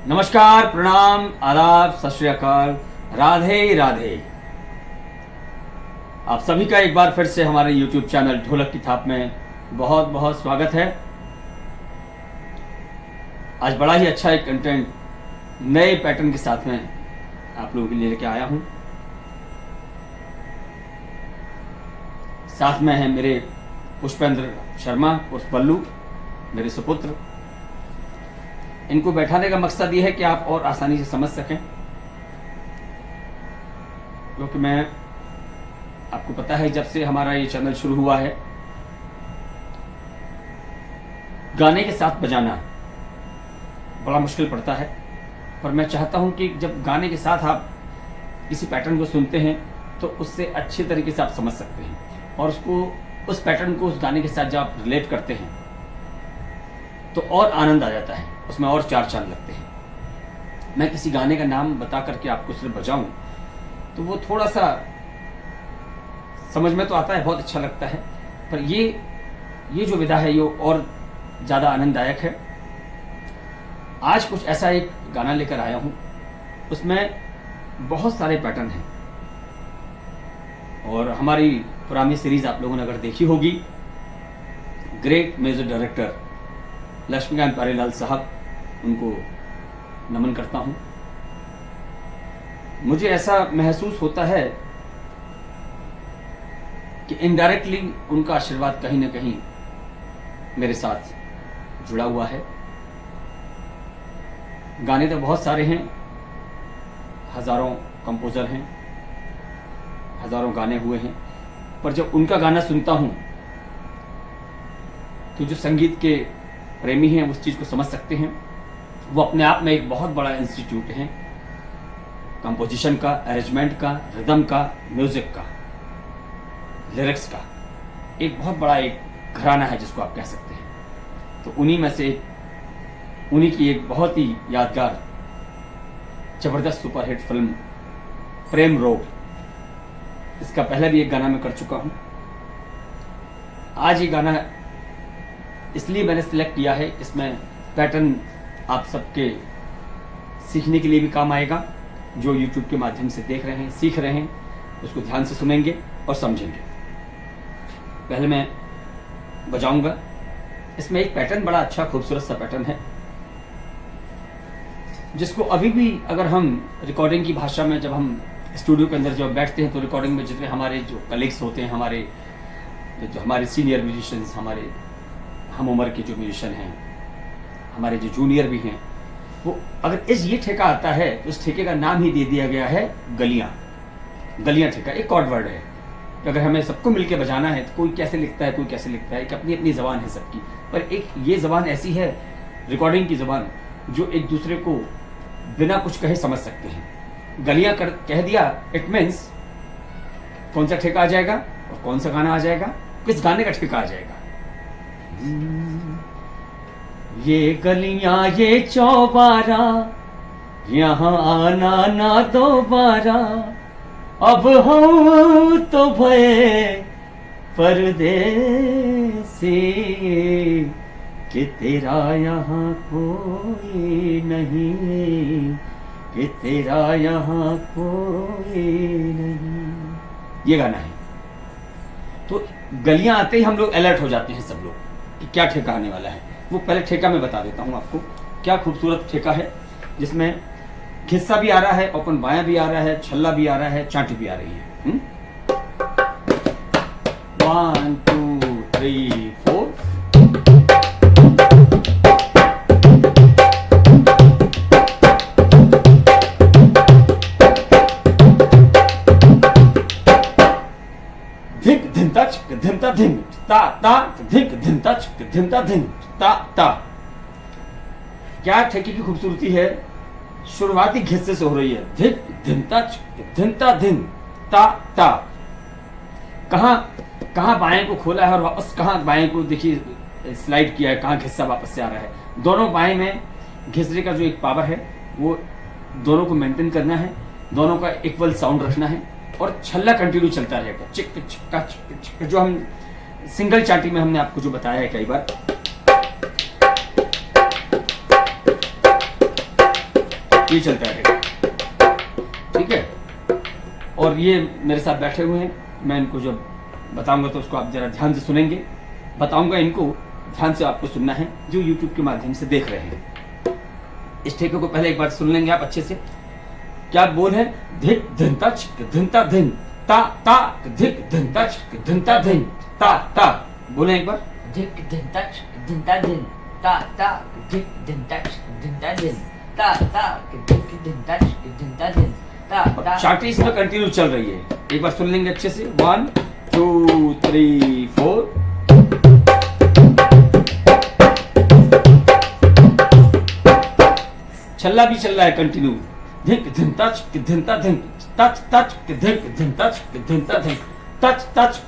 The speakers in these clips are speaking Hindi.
नमस्कार, प्रणाम, आदाब, सत श्री अकाल, राधे राधे। आप सभी का एक बार फिर से हमारे YouTube चैनल ढोलक की थाप में बहुत बहुत स्वागत है। आज बड़ा ही अच्छा एक कंटेंट नए पैटर्न के साथ में आप लोगों के लिए लेके आया हूं। साथ में है मेरे पुष्पेंद्र शर्मा उर्फ बल्लू, मेरे सुपुत्र। इनको बैठाने का मकसद ये है कि आप और आसानी से समझ सकें, क्योंकि मैं आपको पता है जब से हमारा ये चैनल शुरू हुआ है, गाने के साथ बजाना बड़ा मुश्किल पड़ता है। पर मैं चाहता हूं कि जब गाने के साथ आप किसी पैटर्न को सुनते हैं तो उससे अच्छे तरीके से आप समझ सकते हैं, और उस पैटर्न को उस गाने के साथ जब आप रिलेट करते हैं तो और आनंद आ जाता है, उसमें और चार चांद लगते हैं। मैं किसी गाने का नाम बता करके आपको सिर्फ बजाऊं तो वो थोड़ा सा समझ में तो आता है, बहुत अच्छा लगता है, पर ये जो विधा है ये और ज़्यादा आनंददायक है। आज कुछ ऐसा एक गाना लेकर आया हूं, उसमें बहुत सारे पैटर्न हैं, और हमारी पुरानी सीरीज आप लोगों ने अगर देखी होगी, great music director Laxmikant Pyarelal साहब, उनको नमन करता हूं। मुझे ऐसा महसूस होता है कि इनडायरेक्टली उनका आशीर्वाद कहीं ना कहीं मेरे साथ जुड़ा हुआ है। गाने तो बहुत सारे हैं, हजारों कंपोजर हैं, हजारों गाने हुए हैं, पर जब उनका गाना सुनता हूं तो जो संगीत के प्रेमी हैं उस चीज को समझ सकते हैं। वो अपने आप में एक बहुत बड़ा इंस्टीट्यूट है, कंपोजिशन का, अरेंजमेंट का, रिदम का, म्यूजिक का, लिरिक्स का एक बहुत बड़ा एक घराना है जिसको आप कह सकते हैं। तो उन्हीं में से उन्हीं की एक बहुत ही यादगार जबरदस्त सुपरहिट फिल्म प्रेम रोग, इसका पहले भी एक गाना मैं कर चुका हूं। आज ये गाना इसलिए मैंने सिलेक्ट किया है, इसमें पैटर्न आप सबके सीखने के लिए भी काम आएगा। जो YouTube के माध्यम से देख रहे हैं, सीख रहे हैं, उसको ध्यान से सुनेंगे और समझेंगे। पहले मैं बजाऊंगा। इसमें एक पैटर्न बड़ा अच्छा खूबसूरत सा पैटर्न है, जिसको अभी भी अगर हम रिकॉर्डिंग की भाषा में, जब हम स्टूडियो के अंदर जब बैठते हैं तो रिकॉर्डिंग में जितने हमारे जो कलीग्स होते हैं, हमारे सीनियर म्यूजिशियंस, हमारे हम उम्र के जो म्यूजिशियन हैं, हमारे जो जूनियर भी हैं, वो अगर ये ठेका आता है तो उस ठेके का नाम ही दे दिया गया है गलियां ठेका। एक कॉर्ड वर्ड है। अगर हमें सबको मिलके बजाना है तो कोई कैसे लिखता है, कोई कैसे लिखता है, एक अपनी अपनी जबान है सबकी, पर एक ये जबान ऐसी है, रिकॉर्डिंग की जबान, जो एक दूसरे को बिना कुछ कहे समझ सकते हैं। गलियां कह दिया, इट मीन्स कौन सा ठेका आ जाएगा और कौन सा गाना आ जाएगा, किस गाने का ठेका आ जाएगा। ये गलियां ये चौबारा, यहाँ आना ना दोबारा, अब हम तो भये परदेसी, कि तेरा यहाँ कोई नहीं, कि तेरा यहाँ कोई नहीं। ये गाना है। तो गलियां आते ही हम लोग अलर्ट हो जाते हैं सब लोग कि क्या ठेका आने वाला है। वो पहले ठेका मैं बता देता हूं आपको, क्या खूबसूरत ठेका है, जिसमें खिस्सा भी आ रहा है, ओपन बायां भी आ रहा है, छल्ला भी आ रहा है, चांटी भी आ रही है। 1 2 3 4। धिक धिनता छिक धिनता धिन ता ता, धिक धिनता छिक धिनता धिन ता ता। क्या ठेके की खूबसूरती है, शुरुआती घिस्से से हो रही है। धिक धिनता छिक धिनता धिन ता ता। कहां बाएं को खोला है और वापस कहां बाएं को देखिए स्लाइड किया है, कहां घिस्सा वापस से आ रहा है। दोनों बाएं में घिसरे का जो एक पावर है वो दोनों को मेंटेन करना है, दोनों का इक्वल साउंड रखना है, और छल्ला कंटिन्यू चलता रहेगा, चिक चिक्का चिक चिक, जो हम सिंगल चाटी में हमने आपको जो बताया है कई बार। ये चलता रहेगा, ठीक है। और ये मेरे साथ बैठे हुए हैं, मैं इनको जब बताऊंगा तो उसको आप जरा ध्यान से सुनेंगे। बताऊंगा इनको, ध्यान से आपको सुनना है जो YouTube के माध्यम से देख रहे हैं। इस ठेके को पहले एक बार सुन लेंगे आप अच्छे से। क्या बोल है? धिक धिनता छिक धिनता धिन ता ता, धिक धिनता छिक धिनता धिन ता ता। बोले एक बार। धिक धिनता छिक धिनता धिन ता ता, धिक धिनता छिक धिनता धिन ता ता, धिक धिनता छिक धिनता धिन ता ता। चाटी इसमें कंटिन्यू चल रही है, एक बार सुन लेंगे अच्छे से। 1 2 3 4। छल्ला भी चल रहा है कंटिन्यू। धिक धिनता छिक धिनता धिन टच टच धिक धिनता छिक धिनता धिन टच टच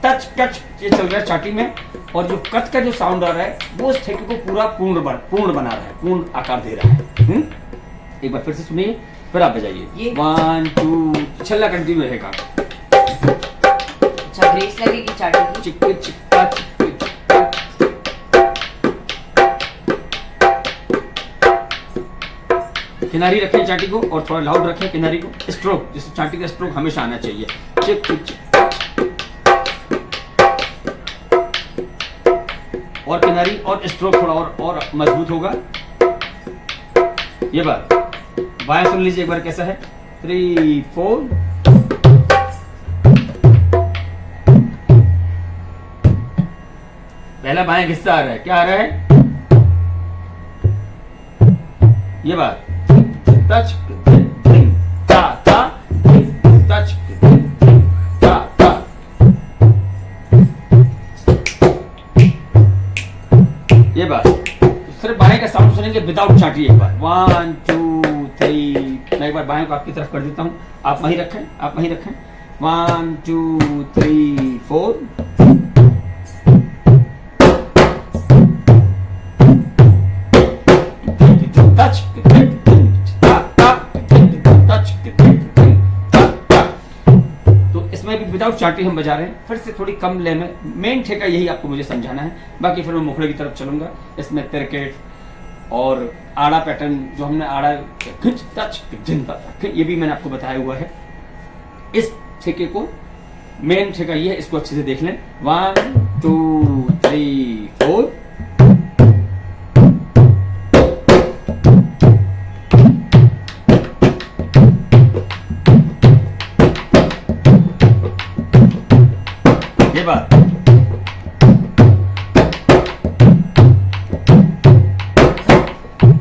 टच टच, ये चल रहा है चाटी में। और जो कच का जो साउंड आ रहा है वो इस ठेके को पूरा पूर्ण बना रहा है, पूर्ण आकार दे रहा है। एक बार फिर से सुनिए, फिर आप बजाइए। 1 2, छल्ला कंटिन्यू रहेगा। अच्छा ग्रेस लगेगी चाटी की। चिक चिक्का चिक चिक्का। किनारी रखें चाटी को और थोड़ा लाउड रखें किनारी को। स्ट्रोक, जैसे चाटी का स्ट्रोक हमेशा आना चाहिए। चिक चिक। और किनारी और स्ट्रोक थोड़ा और मजबूत होगा। ये बात बाएं सुन लीजिए एक बार कैसा है। 3 4। पहला बाएं हिस्सा आ रहा है, क्या आ रहा है? ये बात टच ता ता, टच ता ता। ये बात सिर्फ बाएं का साउंड सुनेंगे विदाउट चाटी। एक बार 1 2 3। मैं एक बार बाएं को आपकी तरफ कर देता हूं, आप वहीं रखें, आप वहीं रखें। 1 2 3 4। तो इसमें भी विदाउट चाटी हम बजा रहे हैं, फिर से थोड़ी कम ले में। मेन ठेका यही आपको मुझे समझाना है, बाकी फिर मैं मुखड़े की तरफ चलूंगा। इसमें तिरकेट और आड़ा पैटर्न, जो हमने आड़ा खिंच टच झिनता, ये भी मैंने आपको बताया हुआ है। इस ठेके को मेन ठेका ये है, इसको अच्छे से देख लें। 1 2 3 4। ये बात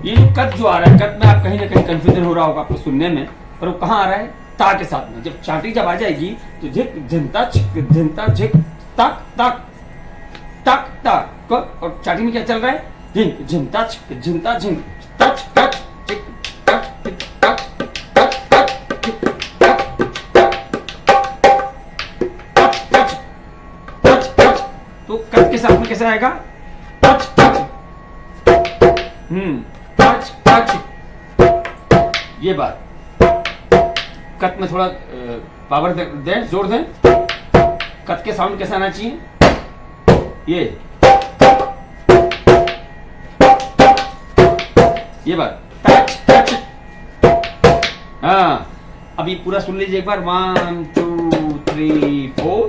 ये जो कट जो आ रहा है, कट में आप कहीं ना कहीं कंफ्यूजन हो रहा होगा आपको सुनने में, पर वो कहाँ आ रहा है? ता के साथ में। जब चाटी जब आ जाएगी तो झिक झिनता छिक झिनता झिक तक तक तक तक। और चाटी में क्या चल रहा है? झिक झिनता छिक झिनता झिक टच टच चिक टच टिक टच टच टच टिक टच टच टच टच। तो कट के साथ में कैसे आएगा? Touch touch touch touch. ये बात कट में थोड़ा पावर दे, जोर दें। कट के साउंड कैसा आना चाहिए? ये बात टच टच। हाँ, अभी पूरा सुन लीजिए एक बार। 1 2 3 4।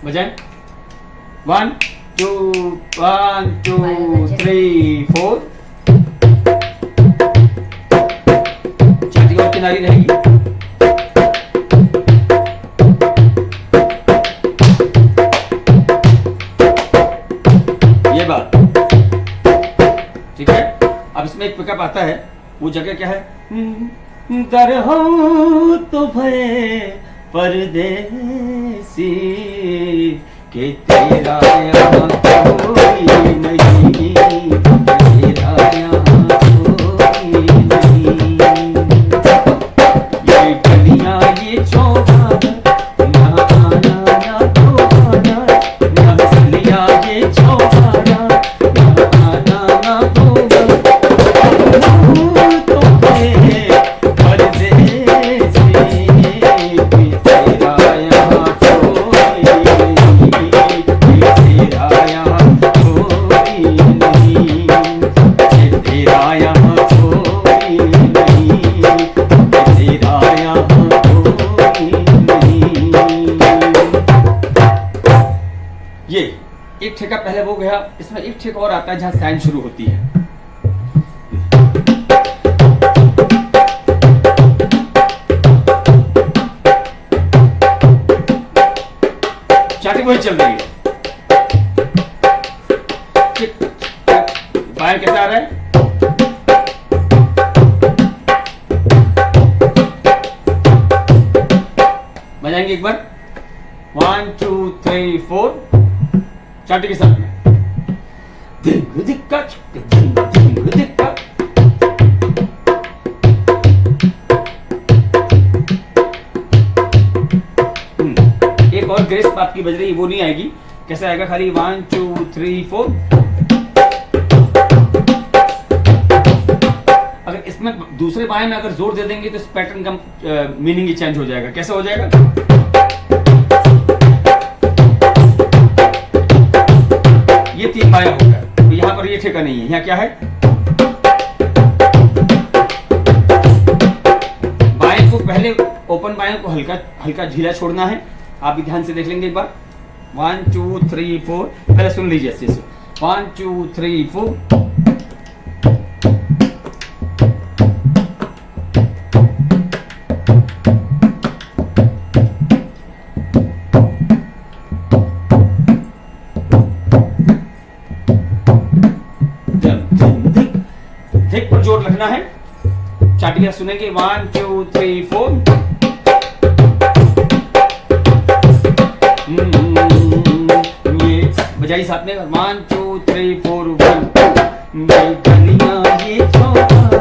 बजाएं। 1 2 1 2 3 4। चाटी और किनारी रहेगी। ये बात ठीक है। अब इसमें एक पिकअप आता है, वो जगह क्या है? दर हो तो भय परदेसी के तेरा यहाँ कोई नहीं, तेरा यहाँ कोई नहीं। ये गलियाँ ये चौबार, यहाँ आना ना तो आना, यहाँ गलियाँ ये चौबार, यहाँ आना ना तो तेरा यहाँ कोई नहीं, तेरा एक ठेका पहले वो गया, इसमें एक ठेका और आता है जहां साइन शुरू होती है। चाटी वही चल रही है। बाएं कैसा आ रहा है? बजाएंगे एक बार, 1 2 3 4, चाटी के साथ में धिंग धिक्का धिंग धिंग धिक्का। एक और ग्रेस बात की बज रही है, वो नहीं आएगी। कैसे आएगा? खाली 1 2 3 4। अगर इसमें दूसरे बाएं में अगर जोर दे देंगे तो इस पैटर्न का मीनिंग ही चेंज हो जाएगा। कैसे हो जाएगा? ये 3 बाया हो गया, तो यहां पर ये ठेका नहीं है। यहां क्या है? बाएं को पहले, ओपन बाएं को हल्का हल्का ढीला छोड़ना है। आप भी ध्यान से देख लेंगे एक बार। 1 2 3 4, पहले सुन लीजिए अच्छे से। 1 2 3 4। धिक पर जोर रखना है। चाटिया सुनेंगे 1 2 3 4। ये बजाई साथ में 1 2 3 4 1। ये गलियां ये चौबारा,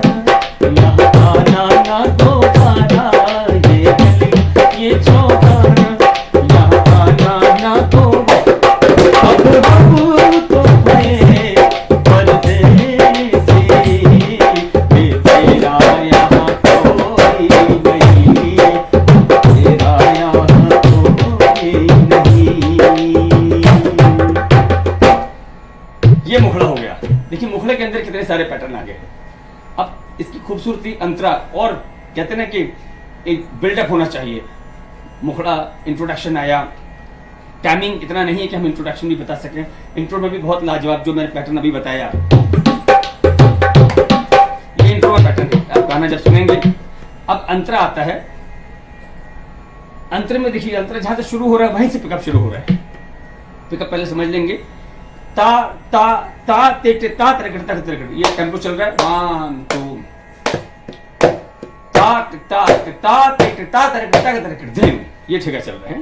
यहाँ आना ना दोबारा। ये गलियां ये चौबारा, यहाँ आना ना दोबारा। अब हम तो भये परदेसी, तेरा यहाँ कोई नहीं, तेरा यहाँ कोई नहीं। ये मुखड़ा हो गया। देखिए मुखड़े के अंदर कितने सारे पैटर्न आ गए। अब इसकी खूबसूरती अंतरा, और कहते हैं ना कि एक बिल्डअप होना चाहिए। मुखड़ा इंट्रोडक्शन आया, टाइमिंग इतना नहीं है कि हम इंट्रोडक्शन भी बता सकें। इंट्रो में भी बहुत लाजवाब जो मैंने पैटर्न अभी बताया, ये इंट्रो का पैटर्न है। आप गाना जब सुनेंगे, अब अंतरा आता है। अंतर में देखिए, अंतर जहां से शुरू हो रहा है वहीं से पिकअप शुरू हो रहा है। पिकअप पहले समझ लेंगे। ता ता ता ते ते ता तरकट तक तरकट, ये टेम्पो चल रहा है। 1 2 ता ता ता ते ते ता तरकट तक तरकट धीम, ये ठेका चल रहा है।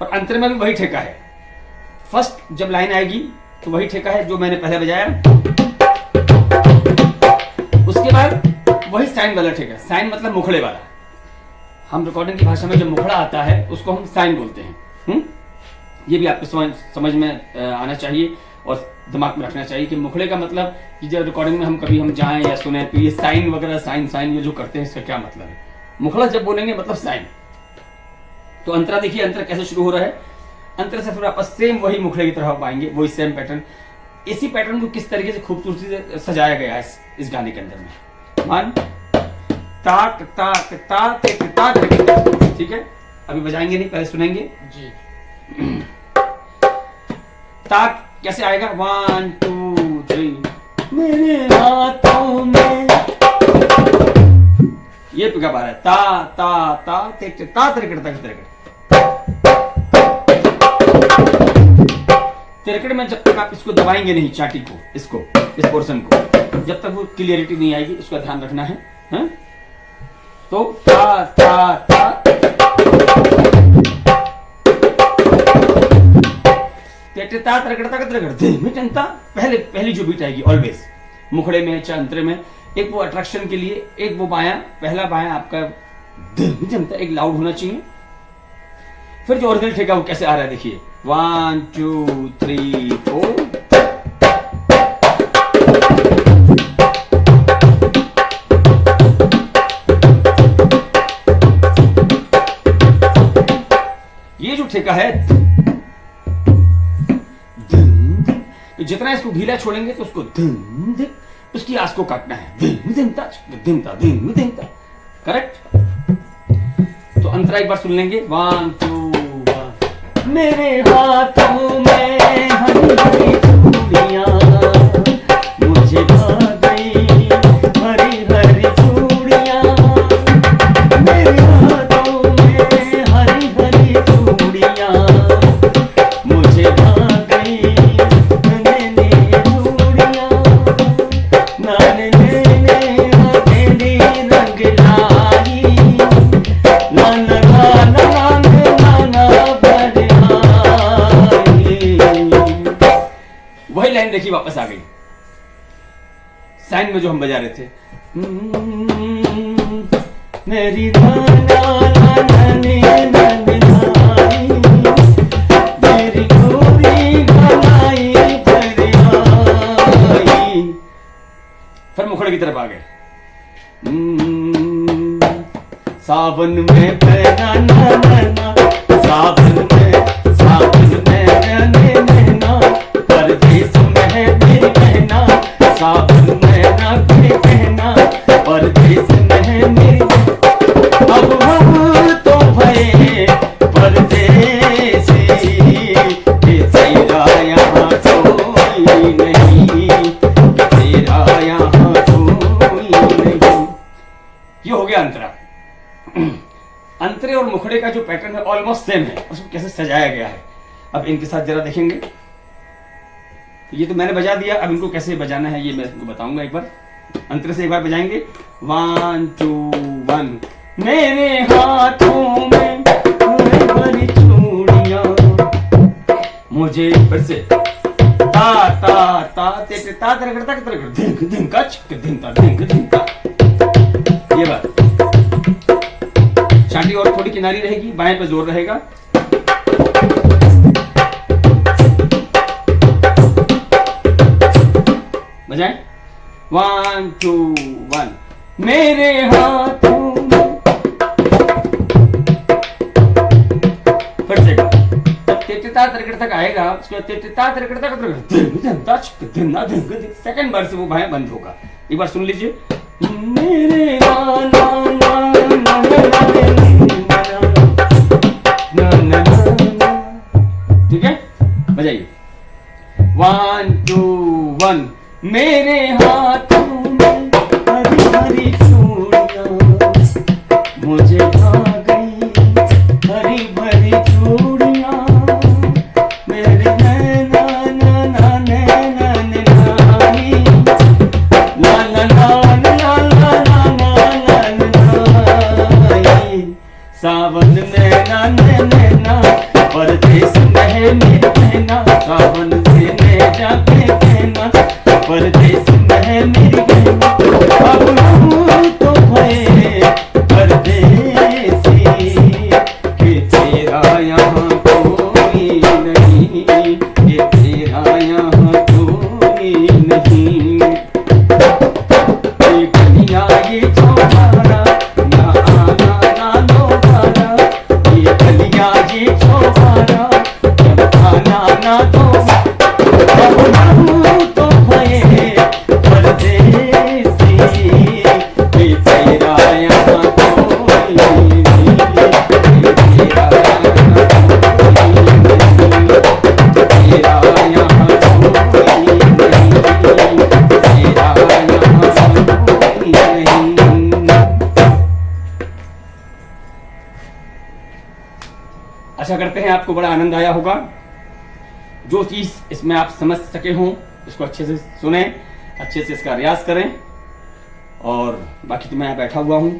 और अंतर में भी वही ठेका है। फर्स्ट जब लाइन आएगी तो वही ठेका है जो मैंने पहले बजाया। उसके बाद वही साइन वाला ठेका। साइन मतलब मुखड़े वाला। हम रिकॉर्डिंग की भाषा में जब मुखड़ा आता है उसको हम साइन बोलते हैं। ये भी आपको समझ में आना चाहिए और दिमाग में रखना चाहिए कि मुखड़े का मतलब कि जब रिकॉर्डिंग में हम कभी हम जाएं या सुने तो ये साइन वगैरह, साइन ये जो करते हैं इसका क्या मतलब है। मुखड़ा जब बोलेंगे मतलब साइन। तो अंतरा देखिए, अंतरा कैसे शुरू हो रहा है। अंतरा से फिर वापस सेम वही मुखड़े की तरह पाएंगे, वही सेम पैटर्न। इसी पैटर्न को किस तरीके से खूबसूरती से सजाया गया है इस गाने के अंदर में। 1 ताक ताक ताक ताक, ठीक है। अभी बजाएंगे नहीं, पहले सुनेंगे जी। ताक कैसे आएगा? 1 2 3। मेरे हाथों में, ये पिकअप आ रहा है। ता ता ता ते ता तिरकट तक तिरकट। तिरकट में जब तक आप इसको दबाएंगे नहीं, चाटी को, इसको, इस पोर्शन को, जब तक वो क्लियरिटी नहीं आएगी, उसका ध्यान रखना है। हा? तो ता ता ता ता तिरकट तक तिरकट धीमी टंता। पहली जो बीट आएगी ऑलवेज, मुखड़े में चाहे अंतरे में, एक वो अट्रैक्शन के लिए, एक वो बायां, पहला बायां आपका धीमी टंता एक लाउड होना चाहिए। फिर जो ओरिजिनल ठेका वो कैसे आ रहा है देखिए। 1 2 3 4। ये जो ठेका है, जितना इसको ढीला छोड़ेंगे तो उसको उसकी आस को काटना है। करेक्ट। तो अंतरा एक बार सुन लेंगे। 1 2 1। मेरे हाथों में वही लाइन देखिए वापस आ गई साइन में जो हम बजा रहे थे। मेरी नाना नानी नानी मेरी गोरी गलाई फरियाई। फिर मुखड़े की तरफ आ गए। सावन में पहना ना सावन में नैना परदेस में मेरी कहना सावन में ना कोई कहना परदेस में मेरी। अब हम तो भये परदेसी तेरा यहाँ कोई नहीं तेरा यहाँ कोई नहीं। ये हो गया अंतरा। अंतरे और मुखड़े का जो पैटर्न है ऑलमोस्ट सेम है, उसको कैसे सजाया गया है अब इनके साथ जरा देखेंगे। ये तो मैंने बजा दिया, अब इनको कैसे बजाना है ये मैं इनको बताऊंगा। एक बार अंतरे से एक बार बजाएंगे 1 2 1। मेरे हाथों में बड़ी चूड़ियां मुझे फिर से ता ता ता ते ते ता तेरे करता कितना धिंक धिंक का चिक धिंका धिंक धिंका। ये बात छाती और थोड़ी किनारी रहेगी, बाएं पे जोर रहेगा। बजाएं 1 2 1। मेरे हाथों में फिर से तेता तिरकट तक आएगा, उसके बाद तेता तिरकट तक सेकंड बार से वो बाएं बंद होगा। एक बार सुन लीजिए। मेरे ठीक है, बजाइए 1 2 1। मेरे हाथों में हरी हरी चूड़ियां मुझे खा गई हरी भरी चूड़ियां मेरे नैना नैना नैना नानी ला ला ला ला ला ला सावन नैना नैना परदेस में मेरी कहना सावन से मैं जाके कहना परदेस में मेरी कहना। अब हम तो भये परदेसी कि तेरा यहाँ कोई नहीं कि तेरा यहाँ कोई नहीं। गलियाँ ये चौबारा ना आना ना दोबारा ये गलियाँ ये चौबारा आना ना दोबारा। तो भये परदेसी कि तेरा यहाँ कोई नहीं तेरा यहाँ कोई नहीं तेरा यहाँ कोई नहीं। आशा करते हैं आपको बड़ा आनंद आया होगा। जो चीज इसमें आप समझ सके हों उसको अच्छे से सुने, अच्छे से इसका रियाज करें। और बाकी तो मैं यहाँ बैठा हुआ हूँ,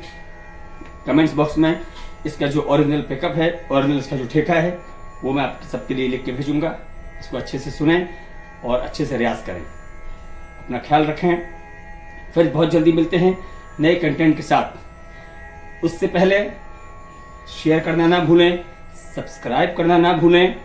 कमेंट्स बॉक्स में इसका जो ओरिजिनल पिकअप है, ओरिजिनल इसका जो ठेका है वो मैं आप सबके लिए लिख के भेजूंगा। इसको अच्छे से सुने और अच्छे से रियाज करें। अपना ख्याल रखें। फिर बहुत जल्दी मिलते हैं नए कंटेंट के साथ। उससे पहले शेयर करना ना भूलें, सब्सक्राइब करना ना भूलें